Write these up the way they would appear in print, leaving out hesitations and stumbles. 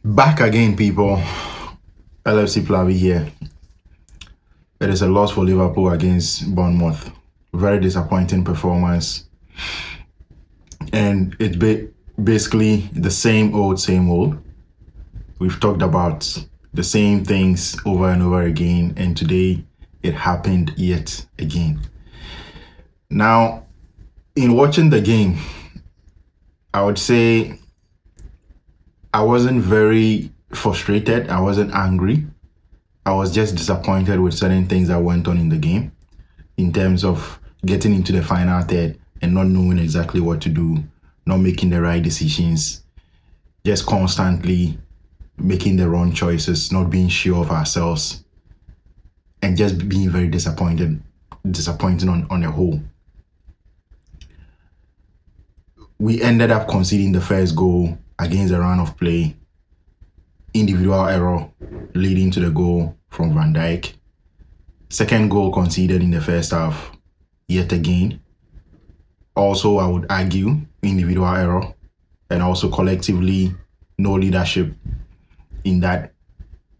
Back again, people. LFC Plavi here. It is a loss for Liverpool against Bournemouth. Very disappointing performance. And it's basically the same old. We've talked about the same things over and over again, and today it happened yet again. Now, in watching the game, I would say I wasn't very frustrated. I wasn't angry. I was just disappointed with certain things that went on in the game in terms of getting into the final third and not knowing exactly what to do, not making the right decisions, just constantly making the wrong choices, not being sure of ourselves, and just being very disappointing on a whole. We ended up conceding the first goal against a run of play, individual error leading to the goal from Van Dijk. Second goal conceded in the first half, yet again. Also, I would argue individual error, and also collectively no leadership in that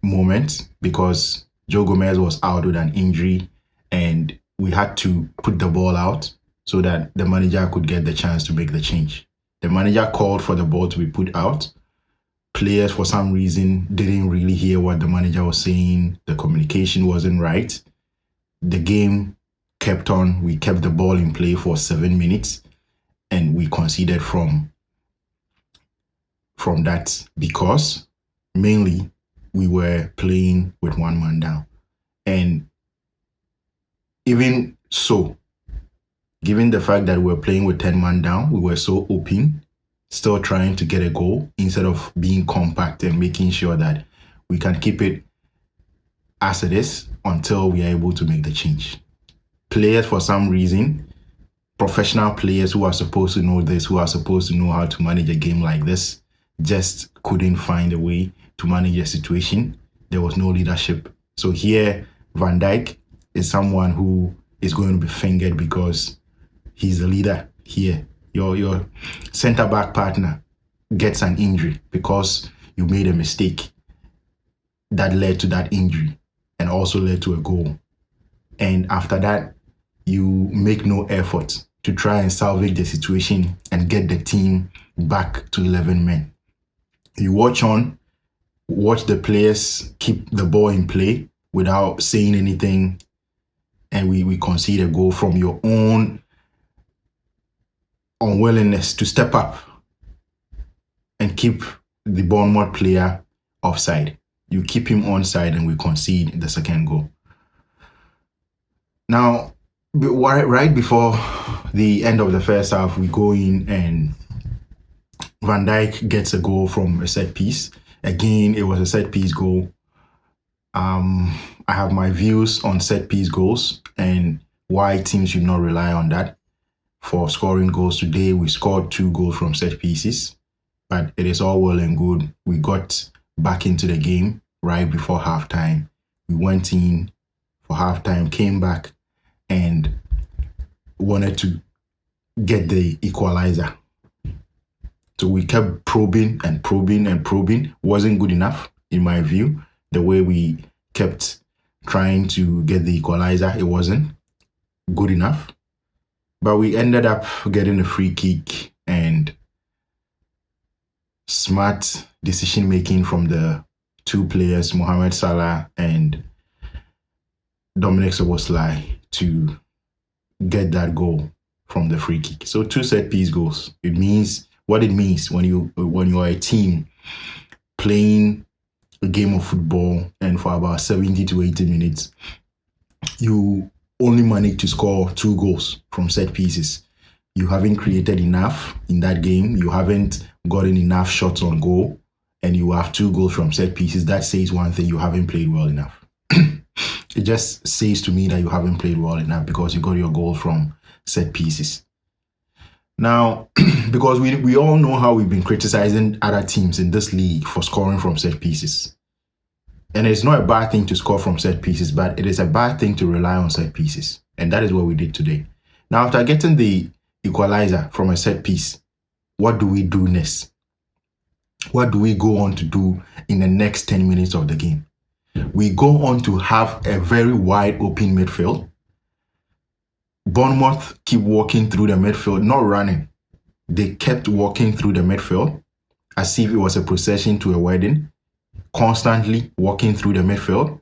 moment because Joe Gomez was out with an injury and we had to put the ball out so that the manager could get the chance to make the change. The manager called for the ball to be put out. Players, for some reason, didn't really hear what the manager was saying. The communication wasn't right. The game kept on. We kept the ball in play for 7 minutes and we conceded from that because mainly we were playing with one man down. And even so, given the fact that we were playing with 10 man down, we were so open, still trying to get a goal instead of being compact and making sure that we can keep it as it is until we are able to make the change. Players, for some reason, professional players who are supposed to know this, who are supposed to know how to manage a game like this, just couldn't find a way to manage a situation. There was no leadership. So here, Van Dijk is someone who is going to be fingered because he's the leader here. Your centre-back partner gets an injury because you made a mistake that led to that injury and also led to a goal. And after that, you make no effort to try and salvage the situation and get the team back to 11 men. You watch the players keep the ball in play without saying anything, and we concede a goal from your own unwillingness to step up and keep the Bournemouth player offside. You keep him onside and we concede the second goal. Now, right before the end of the first half, we go in and Van Dijk gets a goal from a set piece. Again, it was a set piece goal. I have my views on set piece goals and why teams should not rely on that for scoring goals. Today, we scored 2 goals from set pieces, but it is all well and good. We got back into the game right before halftime. We went in for halftime, came back, and wanted to get the equalizer. So we kept probing. Wasn't good enough, in my view. The way we kept trying to get the equalizer, it wasn't good enough. But we ended up getting a free kick and smart decision making from the 2 players, Mohamed Salah and Dominic Szoboszlai, to get that goal from the free kick. So 2 set piece goals. It means what it means when you are a team playing a game of football and for about 70 to 80 minutes, you only manage to score 2 goals from set pieces. You haven't created enough in that game. You haven't gotten enough shots on goal, and you have 2 goals from set pieces. That says one thing: you haven't played well enough. It just says to me that you haven't played well enough because you got your goal from set pieces. Now, because we all know how we've been criticizing other teams in this league for scoring from set pieces. And it's not a bad thing to score from set pieces, but it is a bad thing to rely on set pieces. And that is what we did today. Now, after getting the equalizer from a set piece, what do we do next? what do we go on to do in the next 10 minutes of the game? We go on to have a very wide open midfield. Bournemouth keep walking through the midfield, not running. They kept walking through the midfield as if it was a procession to a wedding, constantly walking through the midfield.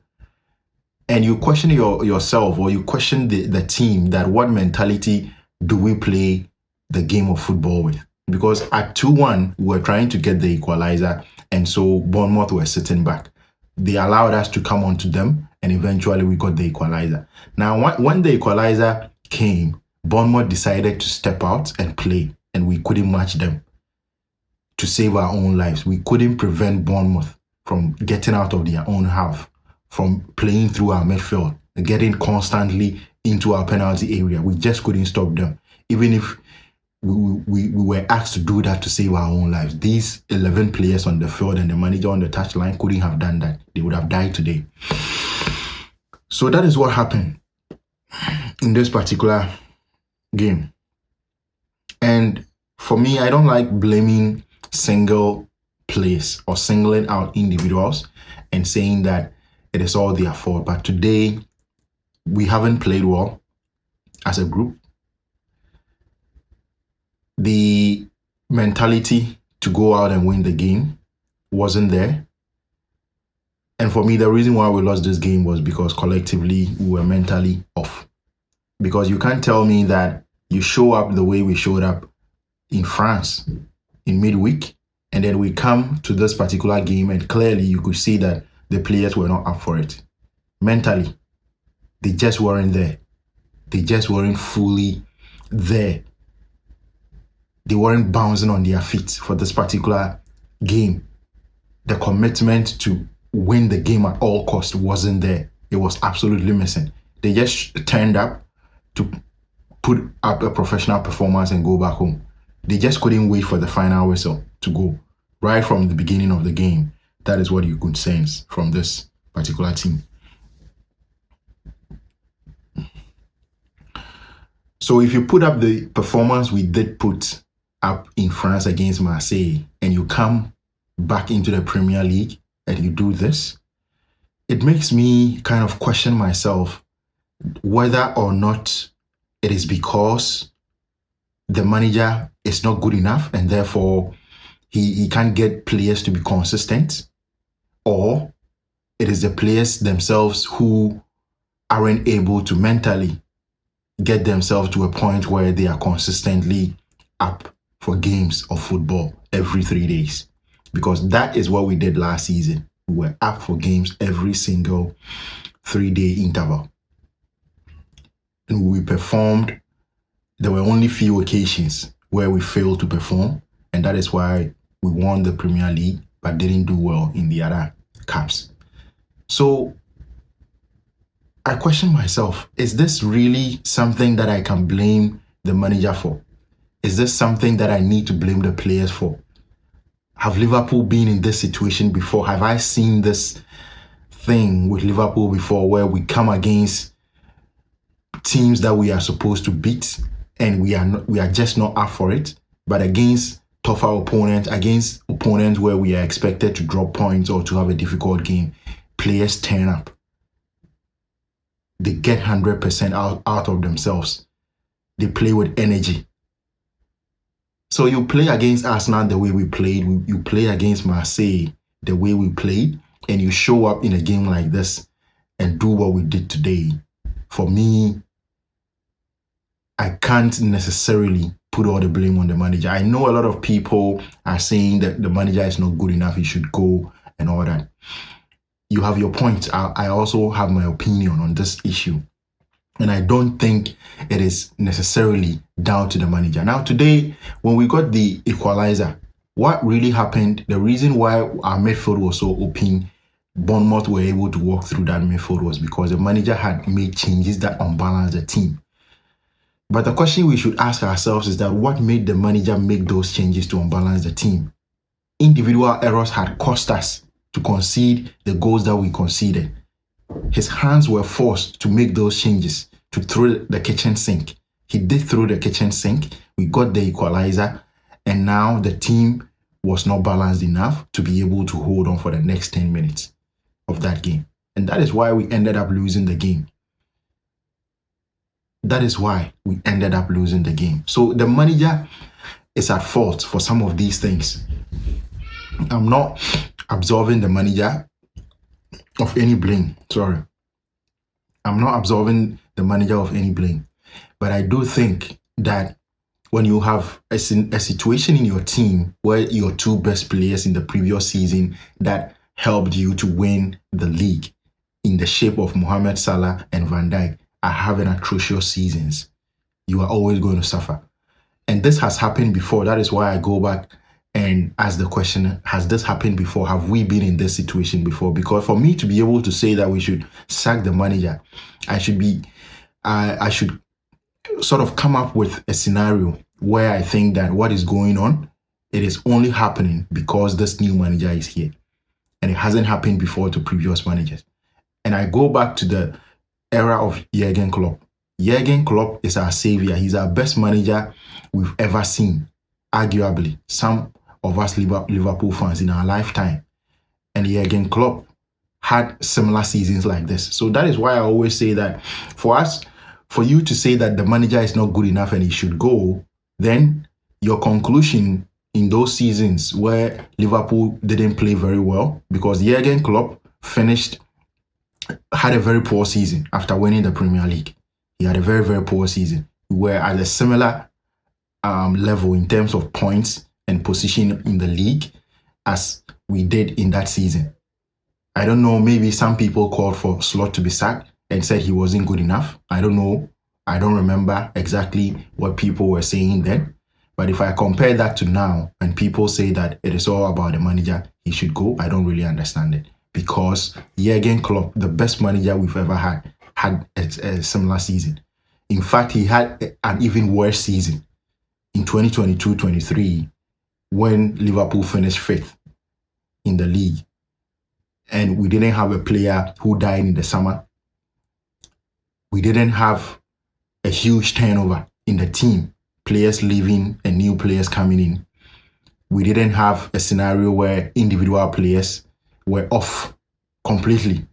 And you question yourself, or you question the team, that what mentality do we play the game of football with? Because at 2-1, we were trying to get the equalizer, and so Bournemouth were sitting back. They allowed us to come onto them, and eventually we got the equalizer. Now, when the equalizer came, Bournemouth decided to step out and play, and we couldn't match them to save our own lives. We couldn't prevent Bournemouth from getting out of their own half, from playing through our midfield, getting constantly into our penalty area. We just couldn't stop them. Even if we were asked to do that to save our own lives, these 11 players on the field and the manager on the touchline couldn't have done that. They would have died today. So that is what happened in this particular game. And for me, I don't like blaming single plays or singling out individuals and saying that it is all their fault. But today, we haven't played well as a group. The mentality to go out and win the game wasn't there. And for me, the reason why we lost this game was because collectively we were mentally off. Because you can't tell me that you show up the way we showed up in France in midweek, and then we come to this particular game and clearly you could see that the players were not up for it. Mentally, they just weren't there. They just weren't fully there. They weren't bouncing on their feet for this particular game. The commitment to win the game at all costs wasn't there. It was absolutely missing. They just turned up to put up a professional performance and go back home. They just couldn't wait for the final whistle to go. Right from the beginning of the game, that is what you could sense from this particular team. So if you put up the performance we did put up in France against Marseille, and you come back into the Premier League and you do this, it makes me kind of question myself whether or not it is because the manager is not good enough and therefore he can't get players to be consistent, or it is the players themselves who aren't able to mentally get themselves to a point where they are consistently up for games of football every 3 days. Because that is what we did last season. We were up for games every single 3-day interval. And we performed. There were only few occasions where we failed to perform, and that is why we won the Premier League but didn't do well in the other cups. So I question myself, is this really something that I can blame the manager for? Is this something that I need to blame the players for? Have Liverpool been in this situation before? Have I seen this thing with Liverpool before, where we come against teams that we are supposed to beat and we are just not up for it, but against tougher opponents, against opponents where we are expected to drop points or to have a difficult game, players turn up. They get 100% out of themselves. They play with energy. So you play against Arsenal the way we played, you play against Marseille the way we played, and you show up in a game like this and do what we did today. For me, I can't necessarily put all the blame on the manager. I know a lot of people are saying that the manager is not good enough, he should go and all that. You have your point. I also have my opinion on this issue. And I don't think it is necessarily down to the manager. Now, today, when we got the equalizer, what really happened, the reason why our midfield was so open, Bournemouth were able to walk through that midfield, was because the manager had made changes that unbalanced the team. But the question we should ask ourselves is that what made the manager make those changes to unbalance the team? Individual errors had cost us to concede the goals that we conceded. His hands were forced to make those changes, to throw the kitchen sink. He did throw the kitchen sink. We got the equalizer, and now the team was not balanced enough to be able to hold on for the next 10 minutes of that game. And that is why we ended up losing the game. That is why we ended up losing the game. So the manager is at fault for some of these things. I'm not absolving the manager of any blame. Sorry. I'm not absolving the manager of any blame. But I do think that when you have a situation in your team where your two best players in the previous season that helped you to win the league in the shape of Mohamed Salah and Van Dijk are having atrocious seasons, you are always going to suffer. And this has happened before. That is why I go back and ask the question, has this happened before? Have we been in this situation before? Because for me to be able to say that we should sack the manager, I should sort of come up with a scenario where I think that what is going on, it is only happening because this new manager is here. And it hasn't happened before to previous managers. And I go back to the era of Jurgen Klopp. Jurgen Klopp is our savior. He's our best manager we've ever seen, arguably. Some of us Liverpool fans in our lifetime. And Jurgen Klopp had similar seasons like this. So that is why I always say that for you to say that the manager is not good enough and he should go, then your conclusion in those seasons where Liverpool didn't play very well, because Jurgen Klopp had a very poor season after winning the Premier League. He had a very, very poor season. We were at a similar level in terms of points and position in the league as we did in that season. I don't know, maybe some people called for Slot to be sacked and said he wasn't good enough. I don't know. I don't remember exactly what people were saying then. But if I compare that to now, and people say that it is all about the manager, he should go, I don't really understand it. Because Jurgen Klopp, the best manager we've ever had a similar season. In fact, he had an even worse season in 2022-23 when Liverpool finished 5th in the league. And we didn't have a player who died in the summer. We didn't have a huge turnover in the team, players leaving and new players coming in. We didn't have a scenario where individual players were off completely.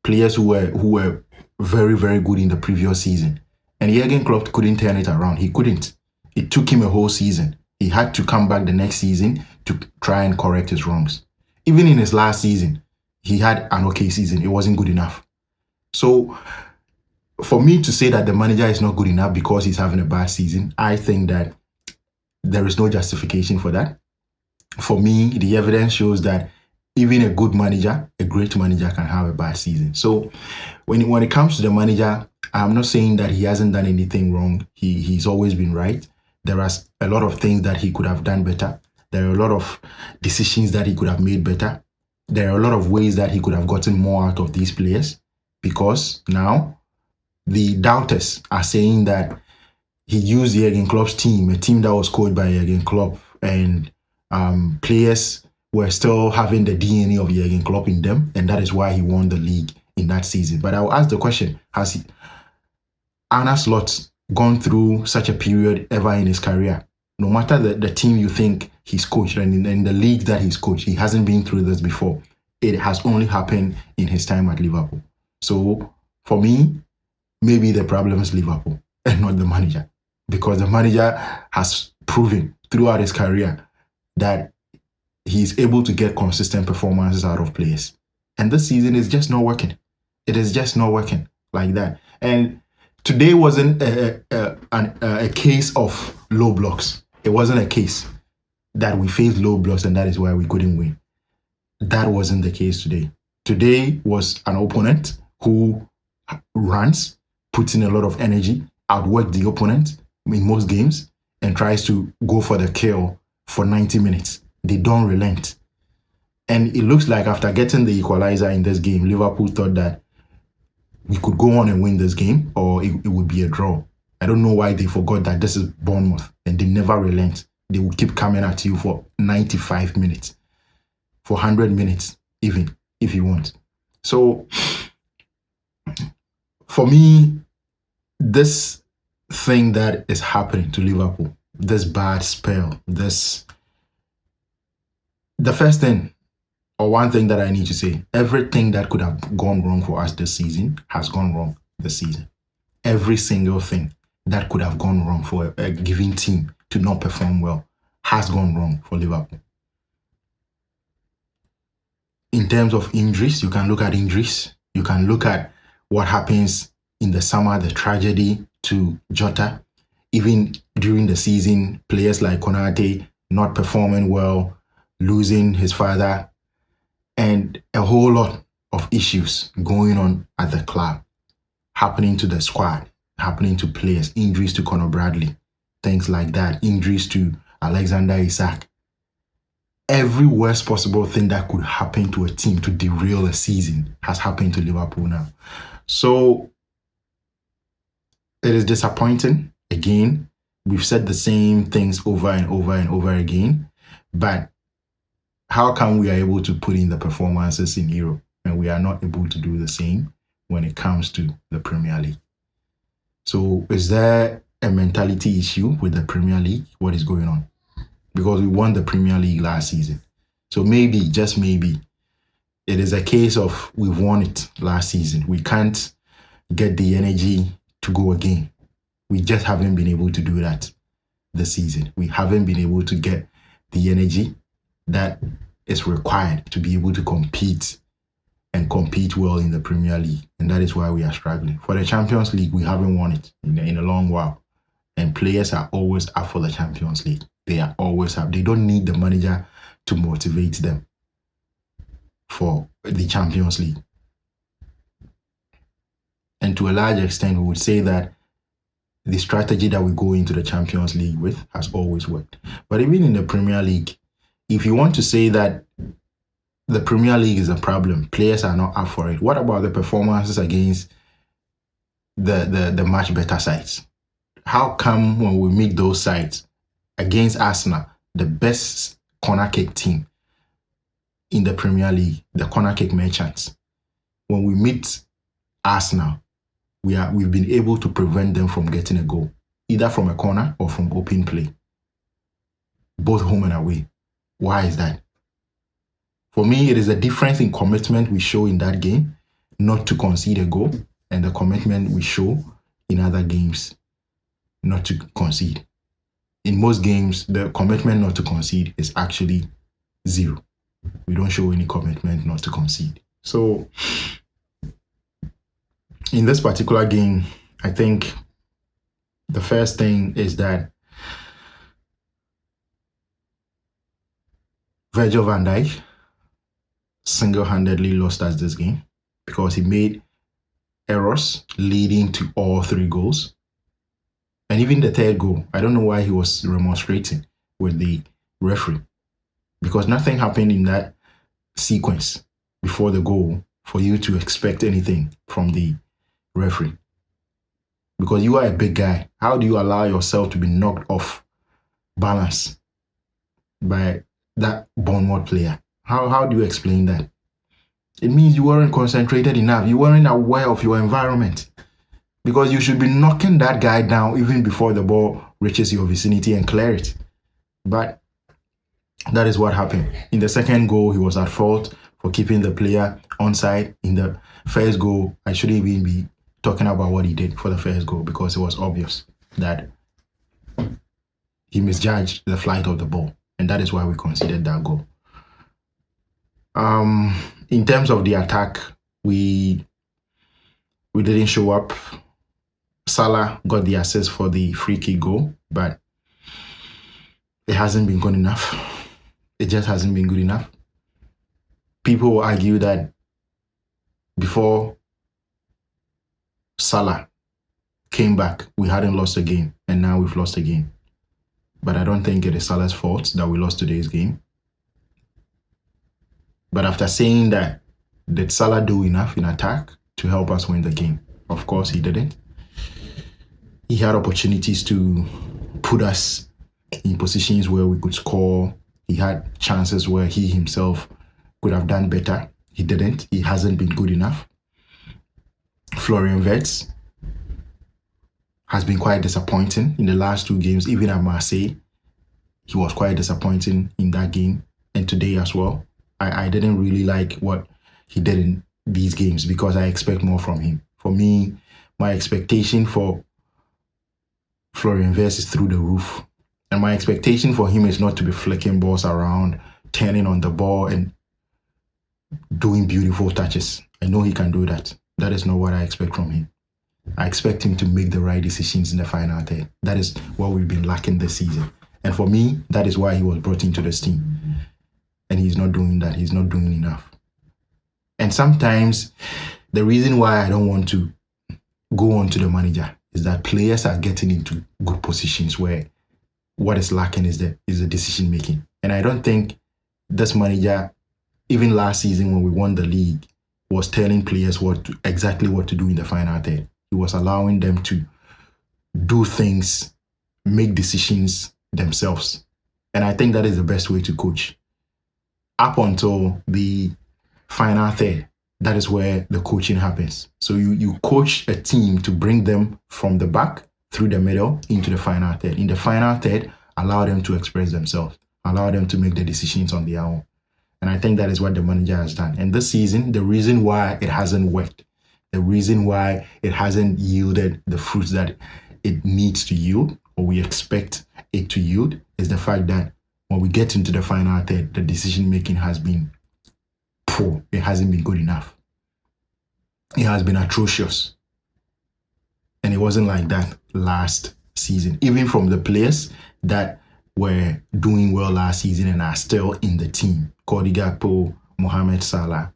Players who were very, very good in the previous season. And Jurgen Klopp couldn't turn it around. He couldn't. It took him a whole season. He had to come back the next season to try and correct his wrongs. Even in his last season, he had an okay season. It wasn't good enough. So for me to say that the manager is not good enough because he's having a bad season, I think that there is no justification for that. For me, the evidence shows that even a good manager, a great manager, can have a bad season. So when it comes to the manager, I'm not saying that he hasn't done anything wrong. He's always been right. There are a lot of things that he could have done better. There are a lot of decisions that he could have made better. There are a lot of ways that he could have gotten more out of these players, because now the doubters are saying that he used Jurgen Klopp's team, a team that was coached by Jurgen Klopp, and players were still having the DNA of Jurgen Klopp in them, and that is why he won the league in that season. But I will ask the question, has Arne Slot gone through such a period ever in his career? No matter the team you think he's coached, and in the league that he's coached, he hasn't been through this before. It has only happened in his time at Liverpool. So for me, maybe the problem is Liverpool and not the manager, because the manager has proven throughout his career that he's able to get consistent performances out of players. And this season is just not working. It is just not working like that. And today wasn't a case of low blocks. It wasn't a case that we faced low blocks and that is why we couldn't win. That wasn't the case today. Today was an opponent who runs, puts in a lot of energy, outworks the opponent in most games, and tries to go for the kill for 90 minutes. They don't relent. And it looks like after getting the equalizer in this game, Liverpool thought that we could go on and win this game, or it would be a draw. I don't know why they forgot that this is Bournemouth and they never relent. They will keep coming at you for 95 minutes, for 100 minutes, even if you want. So for me, this thing that is happening to Liverpool, this bad spell, this The first thing, or one thing that I need to say, everything that could have gone wrong for us this season has gone wrong this season. Every single thing that could have gone wrong for a given team to not perform well has gone wrong for Liverpool. In terms of injuries, you can look at injuries. You can look at what happens in the summer, the tragedy to Jota. Even during the season, players like Konate not performing well, losing his father, and a whole lot of issues going on at the club, happening to the squad, happening to players, injuries to Conor Bradley, things like that, injuries to Alexander Isak. Every worst possible thing that could happen to a team to derail a season has happened to Liverpool now. So it is disappointing. Again, we've said the same things over and over and over again, but how come we are able to put in the performances in Europe and we are not able to do the same when it comes to the Premier League? So is there a mentality issue with the Premier League? What is going on? Because we won the Premier League last season. So maybe, just maybe, it is a case of we've won it last season. We can't get the energy to go again. We just haven't been able to do that this season. We haven't been able to get the energy that is required to be able to compete and compete well in the Premier League. And that is why we are struggling. For the Champions League, we haven't won it in a long while. And players are always up for the Champions League. They are always up. They don't need the manager to motivate them for the Champions League. And to a large extent, we would say that the strategy that we go into the Champions League with has always worked. But even in the Premier League, if you want to say that the Premier League is a problem, players are not up for it, what about the performances against the much better sides? How come when we meet those sides against Arsenal, the best corner kick team in the Premier League, the corner kick merchants, when we meet Arsenal, we've been able to prevent them from getting a goal, either from a corner or from open play, both home and away. Why is that? For me, it is a difference in commitment we show in that game not to concede a goal, and the commitment we show in other games not to concede. In most games, the commitment not to concede is actually zero. We don't show any commitment not to concede. So in this particular game, I think the first thing is that Virgil van Dijk single-handedly lost us this game because he made errors leading to all three goals. And even the third goal, I don't know why he was remonstrating with the referee, because nothing happened in that sequence before the goal for you to expect anything from the referee. Because you are a big guy. How do you allow yourself to be knocked off balance by that Bournemouth player? How do you explain that? It means you weren't concentrated enough. You weren't aware of your environment. Because you should be knocking that guy down even before the ball reaches your vicinity and clear it. But that is what happened. In the second goal, he was at fault for keeping the player onside. In the first goal, I shouldn't even be talking about what he did for the first goal because it was obvious that he misjudged the flight of the ball. And that is why we conceded that goal. In terms of the attack, we didn't show up. Salah got the assist for the free kick goal, but it hasn't been good enough. It just hasn't been good enough. People will argue that before Salah came back, we hadn't lost a game, and now we've lost a game. But I don't think it is Salah's fault that we lost today's game. But after saying that, did Salah do enough in attack to help us win the game? Of course, he didn't. He had opportunities to put us in positions where we could score. He had chances where he himself could have done better. He didn't. He hasn't been good enough. Florian Wirtz has been quite disappointing in the last two games. Even at Marseille, he was quite disappointing in that game. and today as well. I didn't really like what he did in these games because I expect more from him. For me, my expectation for Florian Wirtz is through the roof. And my expectation for him is not to be flicking balls around, turning on the ball and doing beautiful touches. I know he can do that. That is not what I expect from him. I expect him to make the right decisions in the final third. That is what we've been lacking this season. And for me, that is why he was brought into this team. And he's not doing that. He's not doing enough. And sometimes the reason why I don't want to go on to the manager is that players are getting into good positions where what is lacking is the decision making. And I don't think this manager, even last season when we won the league, was telling players exactly what to do in the final third. He was allowing them to do things, make decisions themselves. And I think that is the best way to coach. Up until the final third, that is where the coaching happens. So you coach a team to bring them from the back through the middle into the final third. In the final third, allow them to express themselves, allow them to make the decisions on their own. And I think that is what the manager has done. And this season, the reason why it hasn't worked, the reason why it hasn't yielded the fruits that it needs to yield, or we expect it to yield, is the fact that when we get into the final third, the decision making has been poor. It hasn't been good enough. It has been atrocious. And it wasn't like that last season. Even from the players that were doing well last season and are still in the team, Cody Gakpo, Mohamed Salah,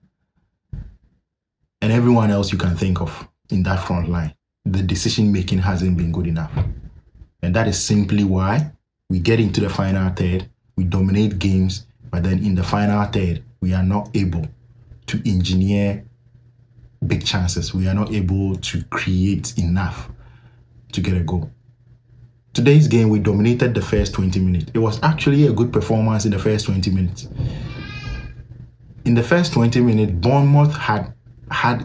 and everyone else you can think of in that front line, the decision making hasn't been good enough. And that is simply why we get into the final third, we dominate games, but then in the final third, we are not able to engineer big chances. We are not able to create enough to get a goal. Today's game, we dominated the first 20 minutes. It was actually a good performance in the first 20 minutes. In the first 20 minutes, Bournemouth had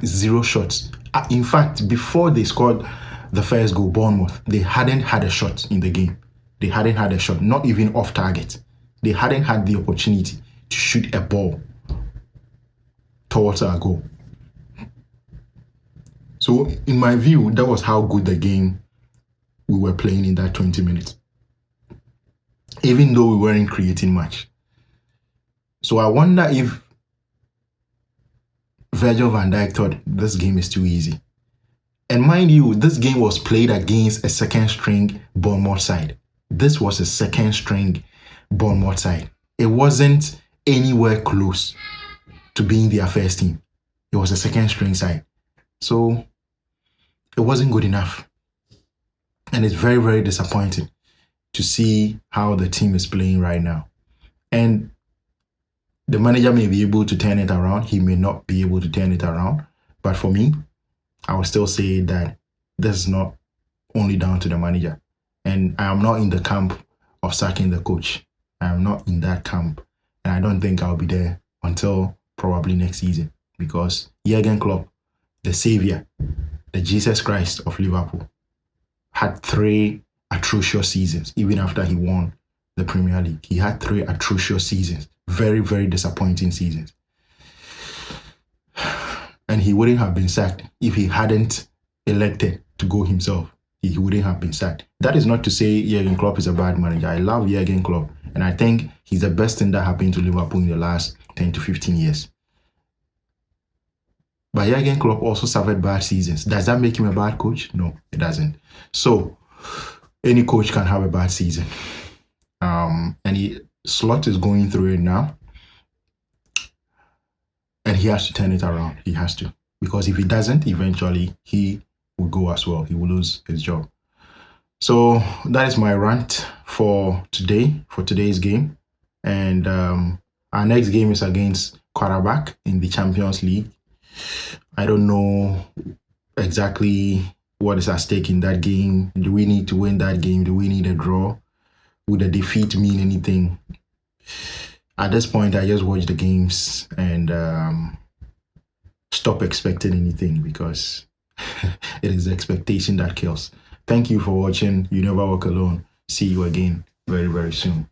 0 shots. In fact, before they scored the first goal, Bournemouth, they hadn't had a shot in the game. They hadn't had a shot, not even off target. They hadn't had the opportunity to shoot a ball towards our goal. So in my view, that was how good the game we were playing in that 20 minutes, even though we weren't creating much. So I wonder if Virgil van Dijk thought this game is too easy. And mind you, this game was played against a second string Bournemouth side. This was a second string Bournemouth side. It wasn't anywhere close to being their first team. It was a second string side. So it wasn't good enough. And it's very, very disappointing to see how the team is playing right now. And the manager may be able to turn it around. He may not be able to turn it around. But for me, I will still say that this is not only down to the manager. And I am not in the camp of sacking the coach. I am not in that camp. And I don't think I'll be there until probably next season. Because Jurgen Klopp, the savior, the Jesus Christ of Liverpool, had 3 atrocious seasons, even after he won the Premier League. He had 3 atrocious seasons, very, very disappointing seasons. And he wouldn't have been sacked if he hadn't elected to go himself. He wouldn't have been sacked. That is not to say Jurgen Klopp is a bad manager. I love Jurgen Klopp, and I think he's the best thing that happened to Liverpool in the last 10 to 15 years. But Jurgen Klopp also suffered bad seasons. Does that make him a bad coach? No, it doesn't. So, any coach can have a bad season. And Slot is going through it now. And he has to turn it around. He has to. Because if he doesn't, eventually he will go as well. He will lose his job. So, that is my rant for today, for today's game. And our next game is against Karabakh in the Champions League. I don't know exactly what is at stake in that game. Do we need to win that game? Do we need a draw? Would a defeat mean anything? At this point, I just watch the games and stop expecting anything because it is the expectation that kills. Thank you for watching. You Never Walk Alone. See you again very, very soon.